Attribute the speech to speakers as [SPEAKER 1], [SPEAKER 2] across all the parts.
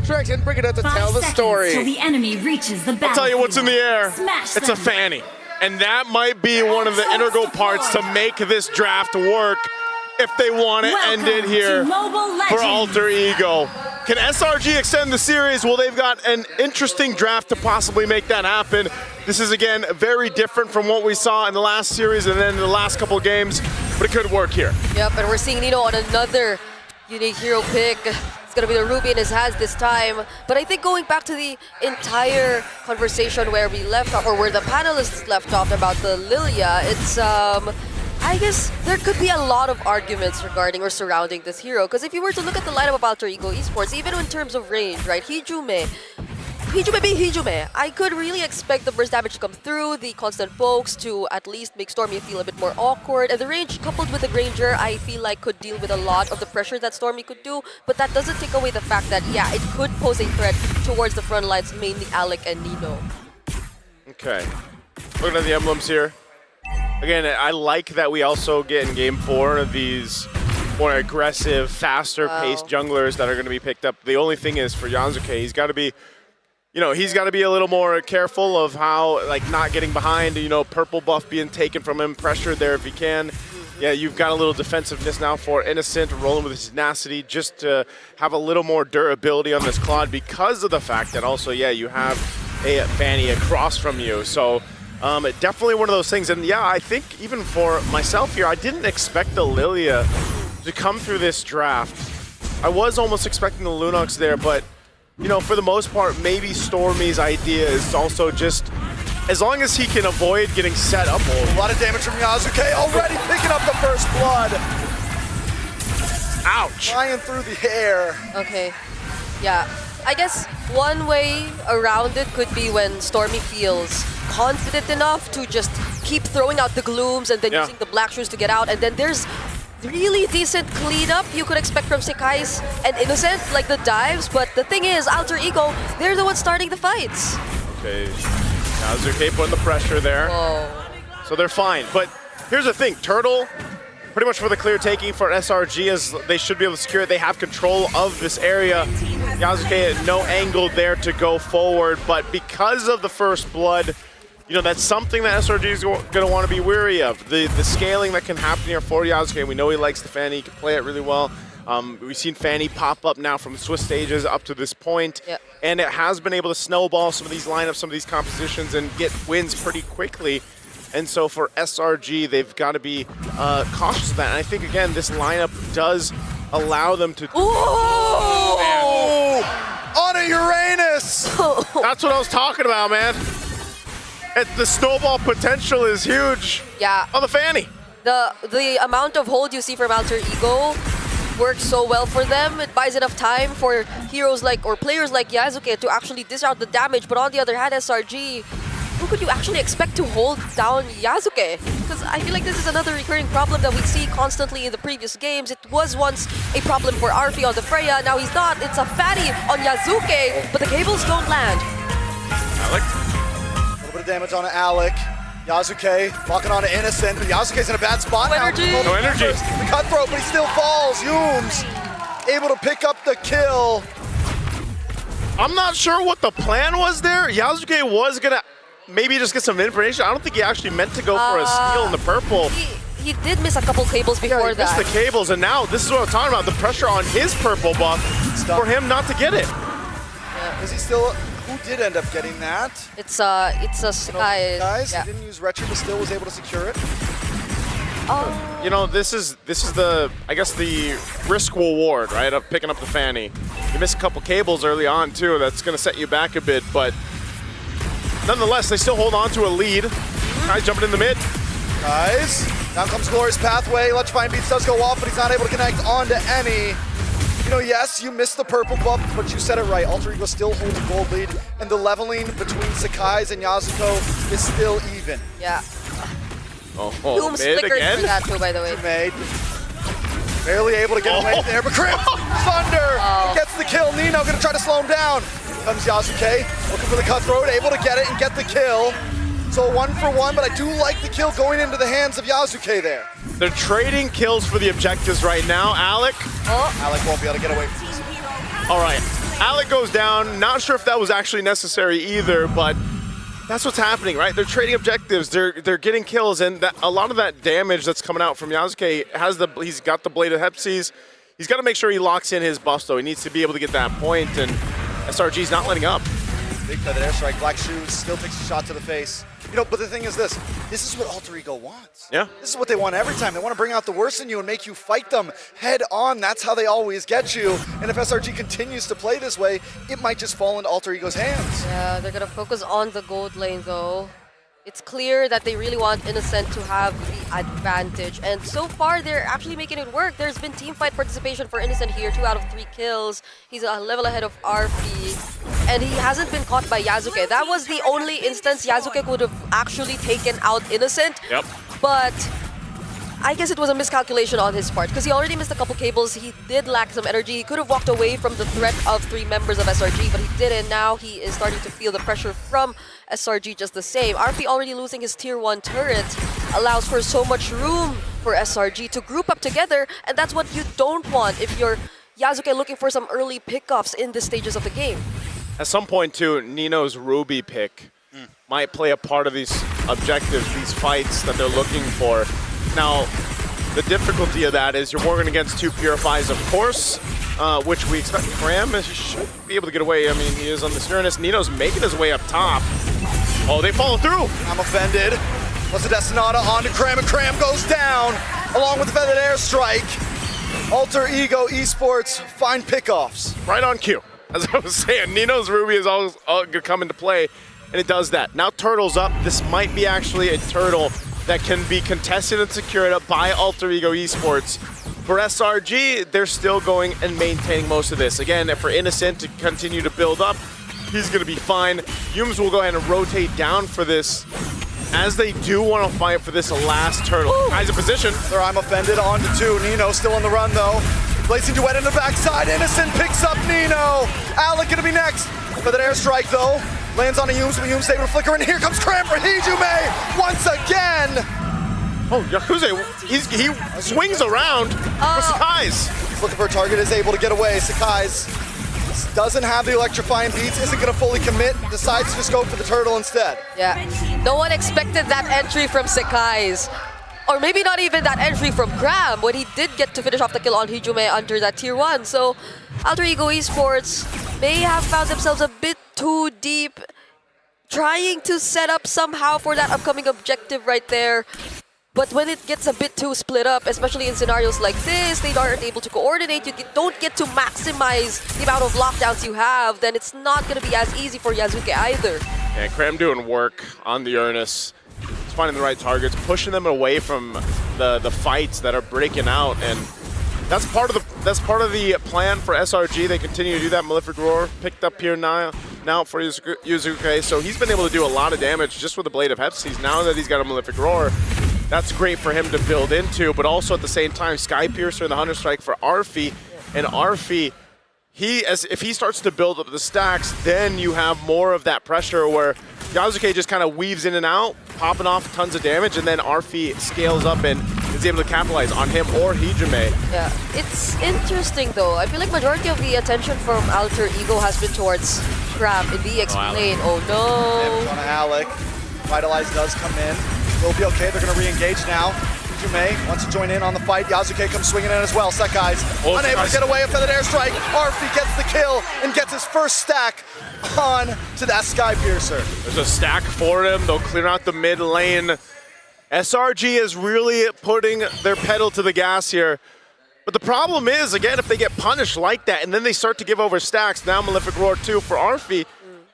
[SPEAKER 1] direction, bring it up to tell the story.
[SPEAKER 2] Till the enemy reaches the
[SPEAKER 3] I'll tell you what's in the air.
[SPEAKER 2] Smash
[SPEAKER 3] It's a
[SPEAKER 2] them.
[SPEAKER 3] fanny. And that might be one of the integral parts to make this draft work if they want to end it here for Alter Ego. Can SRG extend the series? Well, they've got an interesting draft to possibly make that happen. This is, again, very different from what we saw in the last series and then in the last couple of games, but it could work here.
[SPEAKER 4] Yep, and we're seeing Nino on another unique hero pick. It's going to be the Ruby in his hands this time. But I think going back to the entire conversation where we left off, or where the panelists left off about the Lilia, it's, I guess there could be a lot of arguments regarding or surrounding this hero. Because if you were to look at the lineup of Alter Ego Esports, even in terms of range, right, Hijume being Hijume, I could really expect the burst damage to come through, the constant pokes to at least make Stormy feel a bit more awkward, and the range coupled with the Granger, I feel like could deal with a lot of the pressure that Stormy could do, but that doesn't take away the fact that, yeah, it could pose a threat towards the front lines, mainly Alec and Nino.
[SPEAKER 3] Okay, looking at the emblems here. Again, I like that we also get in Game 4 these more aggressive, faster-paced junglers that are going to be picked up. The only thing is for Yasuke, he's got to be a little more careful of how, like, not getting behind, purple buff being taken from him, pressure there if he can. Yeah, you've got a little defensiveness now for Innocent, rolling with his tenacity, just to have a little more durability on this Claude because of the fact that also, yeah, you have a Fanny across from you. So definitely one of those things. And yeah, I think even for myself here, I didn't expect the Lilia to come through this draft. I was almost expecting the Lunox there, but for the most part, maybe Stormy's idea is also just, as long as he can avoid getting set up.
[SPEAKER 1] A lot of damage from Yasuke, already picking up the first blood.
[SPEAKER 3] Ouch.
[SPEAKER 1] Flying through the air.
[SPEAKER 4] Okay, yeah. I guess one way around it could be when Stormy feels confident enough to just keep throwing out the glooms and then using the black shoes to get out, and then there's really decent cleanup you could expect from Sekai's and Innocent, like the dives, but the thing is, Alter Ego, they're the ones starting the fights.
[SPEAKER 3] Okay, Yasuke putting the pressure there.
[SPEAKER 4] Whoa.
[SPEAKER 3] So they're fine, but here's the thing, Turtle, pretty much for the clear taking for SRG, as they should be able to secure it. They have control of this area. Yasuke at no angle there to go forward, but because of the first blood, that's something that SRG is going to want to be wary of. The scaling that can happen here for Yasuke. We know he likes the Fanny, he can play it really well. We've seen Fanny pop up now from Swiss stages up to this point, and it has been able to snowball some of these lineups, some of these compositions, and get wins pretty quickly. And so for SRG, they've got to be cautious of that. And I think, again, this lineup does allow them to...
[SPEAKER 1] Oh! On a Uranus!
[SPEAKER 3] That's what I was talking about, man. The snowball potential is huge.
[SPEAKER 4] Yeah.
[SPEAKER 3] On the Fanny.
[SPEAKER 4] The amount of hold you see from Alter Ego works so well for them. It buys enough time for heroes like, or players like Yasuke to actually dish out the damage. But on the other hand, SRG, who could you actually expect to hold down Yasuke? Because I feel like this is another recurring problem that we see constantly in the previous games. It was once a problem for Arfi on the Freya, now he's not. It's a fatty on Yasuke, but the cables don't land.
[SPEAKER 3] Alec.
[SPEAKER 1] A little bit of damage on Alec. Yasuke locking on to Innocent, but Yasuke's in a bad spot
[SPEAKER 4] No
[SPEAKER 1] now.
[SPEAKER 4] energy.
[SPEAKER 3] No energy.
[SPEAKER 1] The cutthroat, but he still falls. Yooms able to pick up the kill.
[SPEAKER 3] I'm not sure what the plan was there. Yasuke was going to maybe just get some information. I don't think he actually meant to go for a steal in the purple.
[SPEAKER 4] He did miss a couple cables before
[SPEAKER 3] He missed the cables, and now this is what I'm talking about, the pressure on his purple buff for him not to get it.
[SPEAKER 1] Is he still... Who did end up getting that?
[SPEAKER 4] It's a Sky.
[SPEAKER 1] Guys, he didn't use Retro, but still was able to secure it.
[SPEAKER 3] This is the, I guess, the risk reward, right, of picking up the Fanny. You miss a couple cables early on too. That's going to set you back a bit, but nonetheless, they still hold on to a lead. Guys jumping in the mid.
[SPEAKER 1] Guys, down comes Glorious Pathway. Electrifying Beats does go off, but he's not able to connect onto any. Yes, you missed the purple buff, but you said it right. Alter Ego still holds a gold lead, and the leveling between Sekai's and Yasuko is still even.
[SPEAKER 4] Yeah.
[SPEAKER 3] Mid again?
[SPEAKER 4] For that too, by the way.
[SPEAKER 1] Made. Barely able to get away there, but Crimp! Thunder! Gets the kill. Nino gonna try to slow him down. Here comes Yasuke, looking for the cutthroat, able to get it and get the kill. So 1-for-1, but I do like the kill going into the hands of Yasuke there.
[SPEAKER 3] They're trading kills for the objectives right now. Alec.
[SPEAKER 1] Alec won't be able to get away from this.
[SPEAKER 3] All right. Alec goes down. Not sure if that was actually necessary either, but that's what's happening, right? They're trading objectives. They're getting kills, and a lot of that damage that's coming out from Yasuke he's got the Blade of Hepsies. He's got to make sure he locks in his buff, though. He needs to be able to get that point, and SRG's not letting up.
[SPEAKER 1] Big feather airstrike, Black Shoes still takes a shot to the face. You know, but the thing is this is what Alter Ego wants.
[SPEAKER 3] Yeah.
[SPEAKER 1] This is what they want every time. They want to bring out the worst in you and make you fight them head on. That's how they always get you. And if SRG continues to play this way, it might just fall into Alter Ego's hands.
[SPEAKER 4] Yeah, they're gonna focus on the gold lane though. It's clear that they really want Innocent to have the advantage, and so far they're actually making it work. There's been teamfight participation for Innocent here, 2 out of 3 kills. He's a level ahead of RP, and he hasn't been caught by Yasuke. That was the only instance Yasuke would have actually taken out Innocent.
[SPEAKER 3] Yep.
[SPEAKER 4] But I guess it was a miscalculation on his part because he already missed a couple cables. He did lack some energy. He could have walked away from the threat of 3 members of SRG, but he didn't. Now he is starting to feel the pressure from SRG just the same. RP already losing his tier 1 turret allows for so much room for SRG to group up together, and that's what you don't want if you're Yasuke looking for some early pickoffs in the stages of the game.
[SPEAKER 3] At some point, too, Nino's Ruby pick might play a part of these objectives, these fights that they're looking for. Now, the difficulty of that is you're working against 2 Purifies, of course, which we expect. Cram should be able to get away. I mean, he is on the Uranus. Nino's making his way up top. Oh, they follow through.
[SPEAKER 1] I'm offended. What's the Destinata onto Cram, and Cram goes down along with the feathered airstrike. Alter Ego Esports find pickoffs.
[SPEAKER 3] Right on cue. As I was saying, Nino's Ruby is always going to come into play, and it does that. Now Turtle's up. This might be actually a Turtle that can be contested and secured up by Alter Ego Esports. For SRG, they're still going and maintaining most of this. Again, for Innocent to continue to build up, he's going to be fine. Yums will go ahead and rotate down for this, as they do want to fight for this last Turtle. Guys in position.
[SPEAKER 1] I'm offended onto 2. Nino still on the run though. Blazing Duet in the backside. Innocent picks up Nino. Alec gonna be next. For that airstrike though. Lands on a Yums, but Yums able to flicker, and here comes Cram for Hijume once again.
[SPEAKER 3] Oh, Yakuza, he swings around for Sakai's.
[SPEAKER 1] He's looking for a target, is able to get away. Sakai's doesn't have the electrifying beats, isn't gonna fully commit, decides to just go for the Turtle instead.
[SPEAKER 4] Yeah, no one expected that entry from Sakai's. Or maybe not even that entry from Cram when he did get to finish off the kill on Hijume under that tier 1. So Alter Ego Esports may have found themselves a bit too deep, trying to set up somehow for that upcoming objective right there. But when it gets a bit too split up, especially in scenarios like this, they aren't able to coordinate, you don't get to maximize the amount of lockdowns you have, then it's not going to be as easy for Yasuke either.
[SPEAKER 3] And Cram doing work on the Uranus. He's finding the right targets, pushing them away from the fights that are breaking out, and that's part of the plan for SRG. They continue to do that. Malefic Roar picked up here now for Yuzuke, so he's been able to do a lot of damage just with the Blade of Hepsies. Now that he's got a Malefic Roar, that's great for him to build into, but also at the same time, Sky Piercer and the Hunter Strike for Arfi, and Arfi, if he starts to build up the stacks, then you have more of that pressure where Yasuke just kind of weaves in and out, popping off tons of damage, and then Arfi scales up and is able to capitalize on him or Hijume.
[SPEAKER 4] Yeah, it's interesting though. I feel like majority of the attention from Alter Ego has been towards Cram in the EXP lane. Oh no!
[SPEAKER 1] On Alec. Vitalize does come in. Will be okay. They're going to re-engage now. Hijume wants to join in on the fight. Yasuke comes swinging in as well. Sakai's unable to get away. A feathered airstrike. Arfi gets the kill and gets his first stack on to that Sky Piercer.
[SPEAKER 3] There's a stack for him. They'll clear out the mid lane. SRG is really putting their pedal to the gas here. But the problem is, again, if they get punished like that and then they start to give over stacks, now Malefic Roar 2 for Arfi,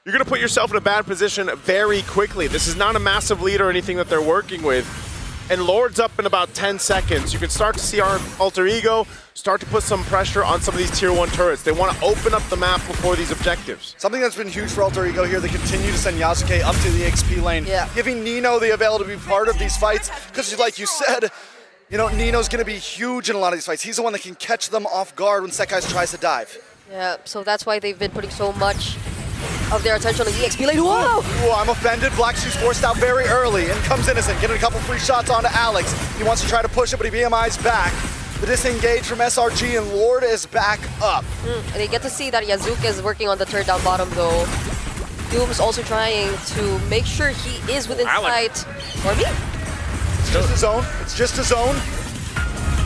[SPEAKER 3] you're going to put yourself in a bad position very quickly. This is not a massive lead or anything that they're working with. And Lord's up in about 10 seconds. You can start to see our Alter Ego start to put some pressure on some of these tier 1 turrets. They want to open up the map before these objectives.
[SPEAKER 1] Something that's been huge for Alter Ego here, they continue to send Yasuke up to the XP lane, giving Nino the ability to be part of these fights. Because like you said, you know, Nino's going to be huge in a lot of these fights. He's the one that can catch them off guard when Sekai's tries to dive.
[SPEAKER 4] Yeah, so that's why they've been putting so much of their attention on the EXP lane. Whoa!
[SPEAKER 1] Ooh, I'm offended. Black Shoes forced out very early. In comes Innocent, getting a couple free shots onto Alex. He wants to try to push it, but he BMI's back. The disengage from SRG and Lord is back up.
[SPEAKER 4] And they get to see that Yazuka is working on the turret down bottom though. Doom's also trying to make sure he is within sight. For me?
[SPEAKER 1] It's just his own. It's just his own.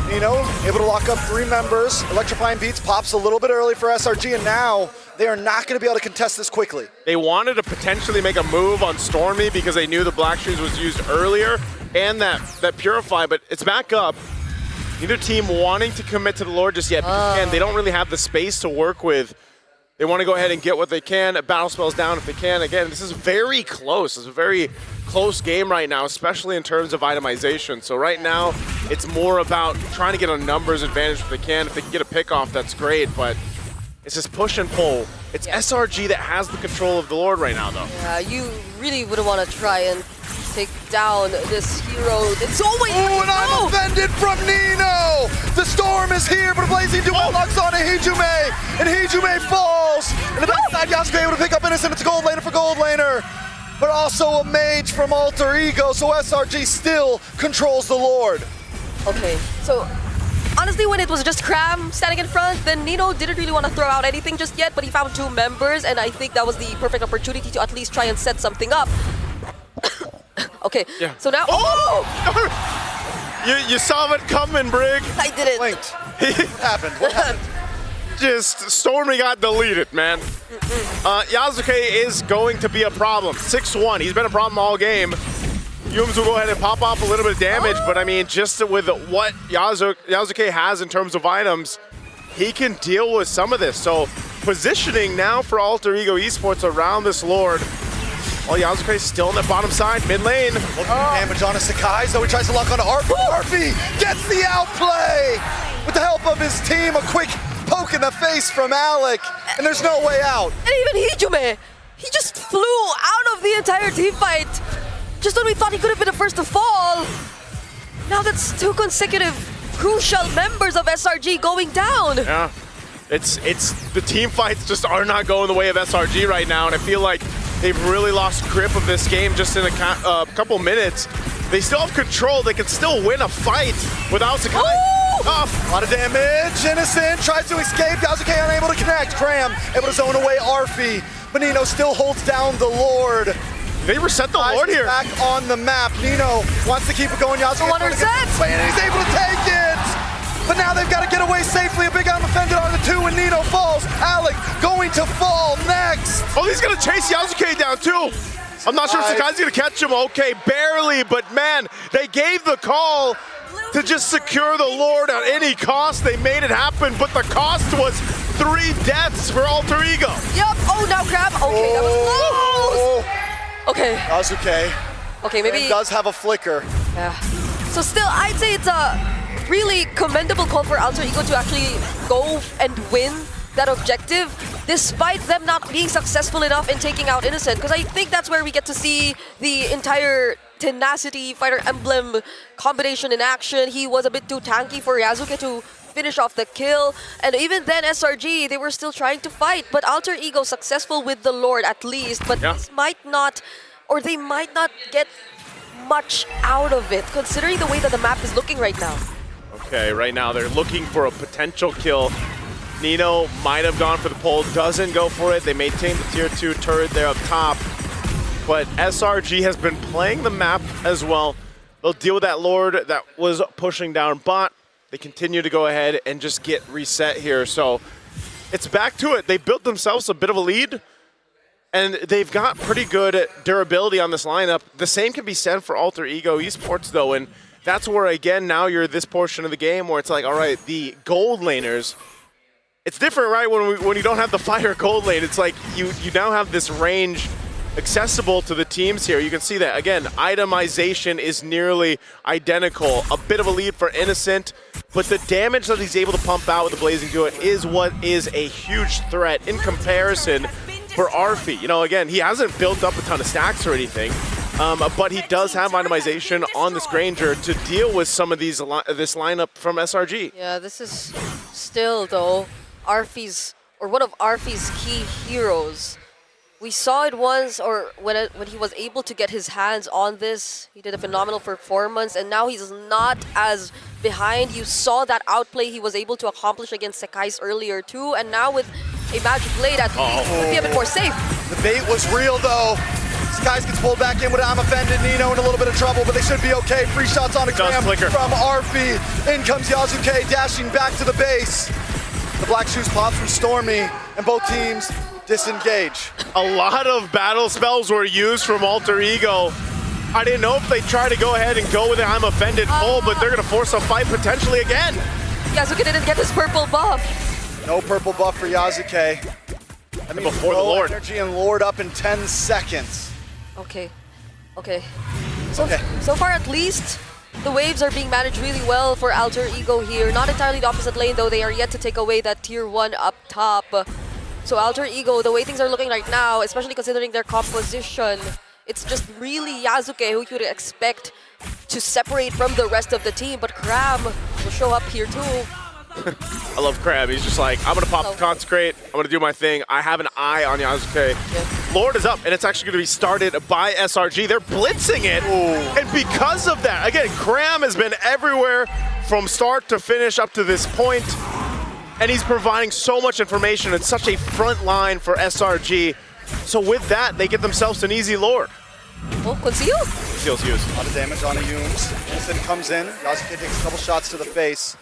[SPEAKER 1] Nino able to lock up 3 members. Electrifying Beats pops a little bit early for SRG, and now they are not going to be able to contest this quickly.
[SPEAKER 3] They wanted to potentially make a move on Stormy because they knew the Black Shoes was used earlier and that Purify, but it's back up. Neither team wanting to commit to the Lord just yet because again, they don't really have the space to work with. They want to go ahead and get what they can. Battle spells down if they can. Again, this is very close. It's a very close game right now, especially in terms of itemization. So right now, it's more about trying to get a numbers advantage if they can. If they can get a pick off, that's great, but it's just push and pull. It's SRG that has the control of the Lord right now, though.
[SPEAKER 4] Yeah, you really wouldn't want to try and take down this hero. It's always
[SPEAKER 1] and I'm offended from Nino! The storm is here, but Blazing Duel locks on to Hijume, and Hijume falls! And the backside, Yasuke able to pick up Innocent. It's a gold laner for gold laner, but also a mage from Alter Ego, so SRG still controls the Lord.
[SPEAKER 4] Okay, so honestly, when it was just Cram standing in front, then Nino didn't really want to throw out anything just yet, but he found 2 members, and I think that was the perfect opportunity to at least try and set something up. Okay, so now...
[SPEAKER 3] You saw it coming, Brig.
[SPEAKER 4] I didn't.
[SPEAKER 1] What happened? What happened?
[SPEAKER 3] Just Stormy got deleted, man. Yasuke is going to be a problem. 6-1. He's been a problem all game. Yums will go ahead and pop off a little bit of damage, but I mean, just with what Yasuke has in terms of items, he can deal with some of this. So positioning now for Alter Ego Esports around this Lord. While Yasuke is still on the bottom side, mid lane.
[SPEAKER 1] Damage on a Sakai, so he tries to lock on to Arfi. Arfi gets the outplay! With the help of his team, a quick poke in the face from Alec, and there's no way out.
[SPEAKER 4] And even Hijume, he just flew out of the entire team fight. Just when we thought he could have been the first to fall. Now that's 2 consecutive crucial members of SRG going down.
[SPEAKER 3] Yeah, it's the team fights just are not going the way of SRG right now, and I feel like they've really lost grip of this game just in a couple minutes. They still have control. They can still win a fight without Sakai.
[SPEAKER 1] A lot of damage. Innocent tries to escape. Yasuke unable to connect. Cram able to zone away Arfi. Nino still holds down the Lord.
[SPEAKER 3] They reset the Lord here.
[SPEAKER 1] Back on the map. Nino wants to keep it going. Yasuke and he's able to take it. But now they've got to get away safely. A big arm offended on the 2 and Nino falls. Alec going to fall next.
[SPEAKER 3] Oh, he's going to chase Yasuke down too. I'm not sure if Sakai's going to catch him. Okay, barely, but man, they gave the call to just secure the Lord at any cost. They made it happen, but the cost was 3 deaths for Alter Ego.
[SPEAKER 4] Yup. Oh, now Crab. Okay, that was close. Okay.
[SPEAKER 1] Yasuke.
[SPEAKER 4] Okay, maybe
[SPEAKER 1] He does have a flicker.
[SPEAKER 4] Yeah. So still, I'd say it's a really commendable call for Alter Ego to actually go and win that objective, despite them not being successful enough in taking out Innocent. Because I think that's where we get to see the entire Tenacity Fighter Emblem combination in action. He was a bit too tanky for Yasuke to finish off the kill. And even then, SRG, they were still trying to fight. But Alter Ego successful with the Lord at least. But this might not, or they might not get much out of it, considering the way that the map is looking right now.
[SPEAKER 3] Okay, right now they're looking for a potential kill. Nino might have gone for the pole, doesn't go for it. They maintain the tier 2 turret there up top. But SRG has been playing the map as well. They'll deal with that Lord that was pushing down bot. They continue to go ahead and just get reset here. So it's back to it. They built themselves a bit of a lead, and they've got pretty good durability on this lineup. The same can be said for Alter Ego Esports, though, and that's where, again, now you're this portion of the game where it's like, all right, the gold laners, it's different, right? When you don't have the fire gold lane, it's like you now have this range accessible to the teams here. You can see that, again, itemization is nearly identical. A bit of a lead for Innocent, but the damage that he's able to pump out with the Blazing Duel is what is a huge threat in comparison for Arfi. You know, again, he hasn't built up a ton of stacks or anything, but he does have itemization on this Granger to deal with some of this lineup from SRG.
[SPEAKER 4] Yeah, this is still, though, Arfi's, or one of Arfi's key heroes. We saw it once, or when he was able to get his hands on this, he did a phenomenal performance, and now he's not as behind. You saw that outplay he was able to accomplish against Sekai's earlier too, and now with a Magic Blade, at least could be a bit more safe.
[SPEAKER 1] The bait was real though. Skies gets pulled back in with I'm offended. Nino in a little bit of trouble, but they should be okay. Free shots on a Graham from Arfi. In comes Yasuke dashing back to the base. The black shoes pop from Stormy, and both teams disengage.
[SPEAKER 3] A lot of battle spells were used from Alter Ego. I didn't know if they try to go ahead and go with it. I'm offended full, but they're gonna force a fight potentially again.
[SPEAKER 4] Yasuke didn't get his purple buff.
[SPEAKER 1] No purple buff for Yasuke. I mean,
[SPEAKER 3] before the Lord.
[SPEAKER 1] Energy and Lord up in 10 seconds.
[SPEAKER 4] Okay. So far at least, the waves are being managed really well for Alter Ego here. Not entirely the opposite lane though, they are yet to take away that tier 1 up top. So Alter Ego, the way things are looking right now, especially considering their composition, it's just really Yasuke who you would expect to separate from the rest of the team, but Crab will show up here too.
[SPEAKER 3] I love Crab. He's just like, I'm going to pop the Consecrate. I'm going to do my thing. I have an eye on Yasuke.
[SPEAKER 4] Yeah.
[SPEAKER 3] Lord is up, and it's actually going to be started by SRG. They're blitzing it.
[SPEAKER 1] Ooh.
[SPEAKER 3] And because of that, again, Cram has been everywhere from start to finish up to this point, and he's providing so much information and such a front line for SRG. So with that, they get themselves an easy Lord.
[SPEAKER 4] Oh, Conceal?
[SPEAKER 3] Conceal's used.
[SPEAKER 1] A lot of damage on Ayums. Innocent comes in. Yasuke takes a couple shots to the face.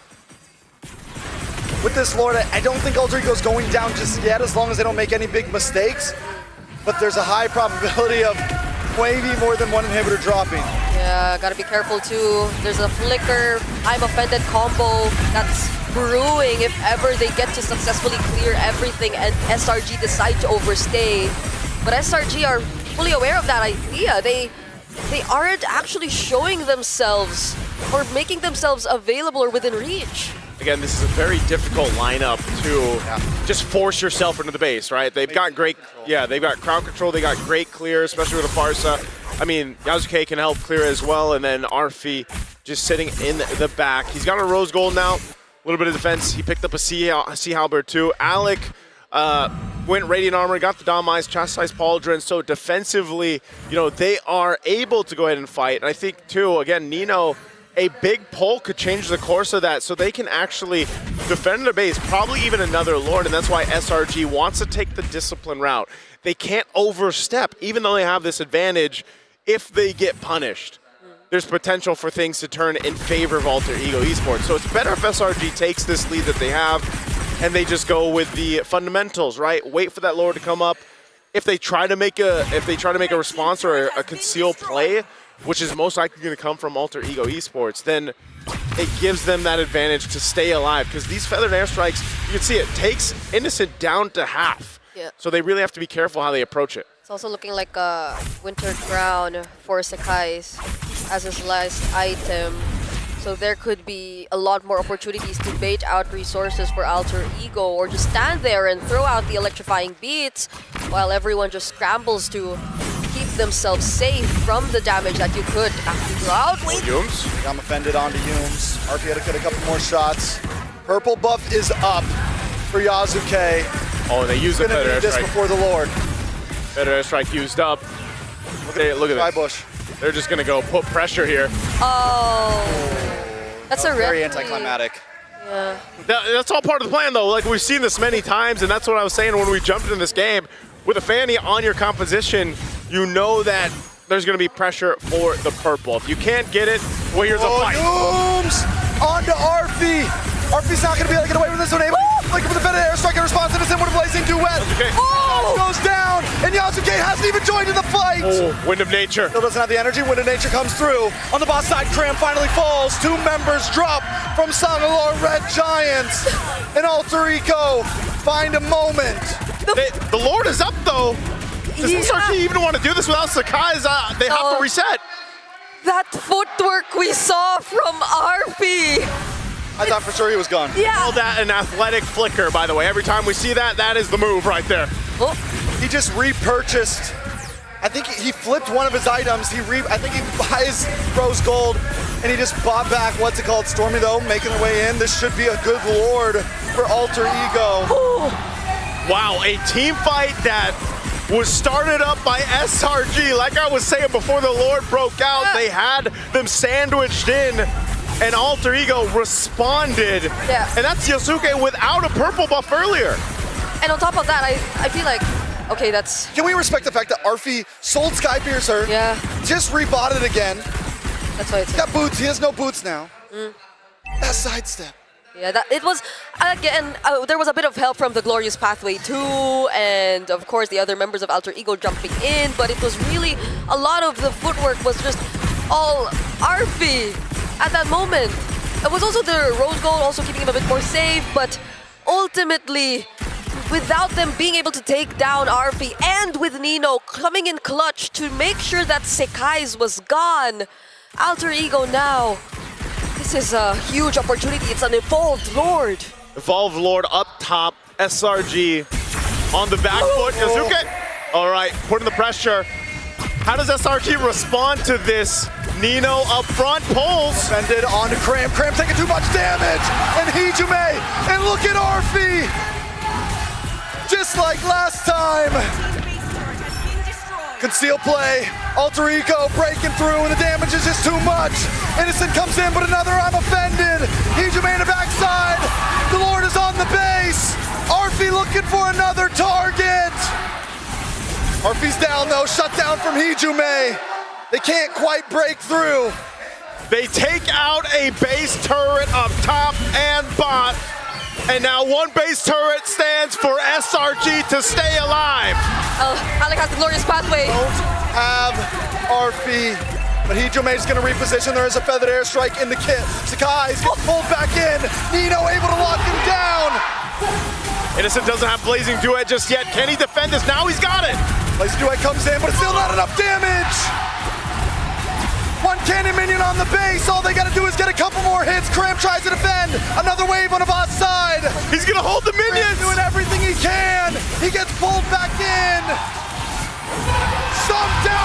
[SPEAKER 1] With this Lord, I don't think Alter Ego's going down just yet, as long as they don't make any big mistakes. But there's a high probability of maybe more than one inhibitor dropping.
[SPEAKER 4] Yeah, gotta be careful too. There's a Flicker, I'm Offended combo that's brewing if ever they get to successfully clear everything and SRG decide to overstay. But SRG are fully aware of that idea. They aren't actually showing themselves or making themselves available or within reach.
[SPEAKER 3] Again, this is a very difficult lineup to just force yourself into the base, right? They've got great, they've got crowd control, they got great clear, especially with a Farsa. I mean, Yasuke can help clear as well, and then Arfi just sitting in the back. He's got a Rose Gold now, a little bit of defense. He picked up a Sea Halberd too. Alec went Radiant Armor, got the Dom Eyes, Chastised Pauldron, so defensively, you know, they are able to go ahead and fight. And I think too, again, Nino, a big pull could change the course of that, so they can actually defend their base, probably even another Lord, and that's why SRG wants to take the discipline route. They can't overstep, even though they have this advantage. If they get punished, there's potential for things to turn in favor of Alter Ego Esports. So it's better if SRG takes this lead that they have, and they just go with the fundamentals, right? Wait for that Lord to come up. If they try to make a response or a concealed play, which is most likely going to come from Alter Ego Esports, then it gives them that advantage to stay alive. Because these feathered airstrikes, you can see it takes Innocent down to half.
[SPEAKER 4] Yeah.
[SPEAKER 3] So they really have to be careful how they approach it.
[SPEAKER 4] It's also looking like a Winter Crown for Sekai's as his last item. So there could be a lot more opportunities to bait out resources for Alter Ego, or just stand there and throw out the electrifying beats while everyone just scrambles to keep themselves safe from the damage that you could actually throw out.
[SPEAKER 3] Yums.
[SPEAKER 1] I'm offended onto Yums. RP had to get a couple more shots. Purple buff is up for Yasuke.
[SPEAKER 3] Oh, they use the feather
[SPEAKER 1] need this
[SPEAKER 3] airstrike.
[SPEAKER 1] before the Lord.
[SPEAKER 3] Feather airstrike used up. Look at this. They're just going to go put pressure here.
[SPEAKER 4] Oh. That's a
[SPEAKER 1] very
[SPEAKER 4] referee.
[SPEAKER 1] anticlimactic.
[SPEAKER 4] Yeah.
[SPEAKER 3] That's all part of the plan, though. Like, we've seen this many times, and that's what I was saying when we jumped into this game. With a Fanny on your composition, you know that there's going to be pressure for the purple. If you can't get it, well, here's a fight.
[SPEAKER 1] Yums! On to Arfi. Arfi's not going to be able to get away with this one. Like with the Fed airstrike in response, Innocent with a blazing duet.
[SPEAKER 3] Okay.
[SPEAKER 1] Oh! Goes down, and Yasuke hasn't even joined in the fight.
[SPEAKER 3] Oh, Wind of Nature.
[SPEAKER 1] Still doesn't have the energy. Wind of Nature comes through. On the boss side, Cram finally falls. 2 members drop from Sangalore Red Giants. And Alter Ego find a moment.
[SPEAKER 3] The Lord is up, though. Does SRG even want to do this without Sekai's? They have to reset.
[SPEAKER 4] That footwork we saw from Arfi.
[SPEAKER 1] I thought for sure he was gone.
[SPEAKER 4] Yeah.
[SPEAKER 3] Call that an athletic flicker, by the way. Every time we see that, that is the move right there.
[SPEAKER 4] Oh.
[SPEAKER 1] He just repurchased. I think he flipped one of his items. I think he buys Rose Gold, and he just bought back, what's it called? Stormy, though, making the way in. This should be a good Lord for Alter Ego.
[SPEAKER 3] Wow, a team fight that was started up by SRG. Like I was saying before the Lord broke out, they had them sandwiched in. and Alter Ego responded.
[SPEAKER 4] Yeah.
[SPEAKER 3] And that's Yosuke without a purple buff earlier.
[SPEAKER 4] And on top of that, I feel like, okay, that's...
[SPEAKER 1] Can we respect the fact that Arfi sold Skypiercer?
[SPEAKER 4] Yeah.
[SPEAKER 1] Just rebought it again.
[SPEAKER 4] That's why it's...
[SPEAKER 1] Got boots. He has no boots now. That sidestep.
[SPEAKER 4] Yeah, it was, again, there was a bit of help from the Glorious Pathway too, and of course the other members of Alter Ego jumping in, but it was really, a lot of the footwork was just all Arfi at that moment. It was also the Rose Gold also keeping him a bit more safe, but ultimately, without them being able to take down Arfi and with Nino coming in clutch to make sure that Sekai's was gone, Alter Ego now, this is a huge opportunity. It's an Evolved Lord.
[SPEAKER 3] Evolved Lord up top, SRG on the back foot. Yosuke, all right, putting the pressure. How does SRG respond to this? Nino up front, pulls.
[SPEAKER 1] Defended onto Cram. Cram taking too much damage. And Hijume. And look at Arfi. Just like last time. Conceal play. Alter Ego breaking through, and the damage is just too much. Innocent comes in, but another I'm offended. Hijume in the backside. The Lord is on the base. Arfi looking for another target. Arfi's down though, shut down from Hijume. They can't quite break through.
[SPEAKER 3] They take out a base turret up top and bot. And now one base turret stands for SRG to stay alive.
[SPEAKER 4] Alec has the Glorious Pathway.
[SPEAKER 1] Don't have Arfi, but Hijume's gonna reposition. There is a feathered airstrike in the kit. Sakai's gets pulled back in. Nino able to lock him down.
[SPEAKER 3] Innocent doesn't have Blazing Duet just yet. Can he defend this? Now he's got it.
[SPEAKER 1] Blazing Duet comes in, but it's still not enough damage. One cannon minion on the base. All they gotta do is get a couple more hits. Cram tries to defend. Another wave on Avad's side.
[SPEAKER 3] He's gonna hold the minions.
[SPEAKER 1] Cram's doing everything he can. He gets pulled back in. Some down.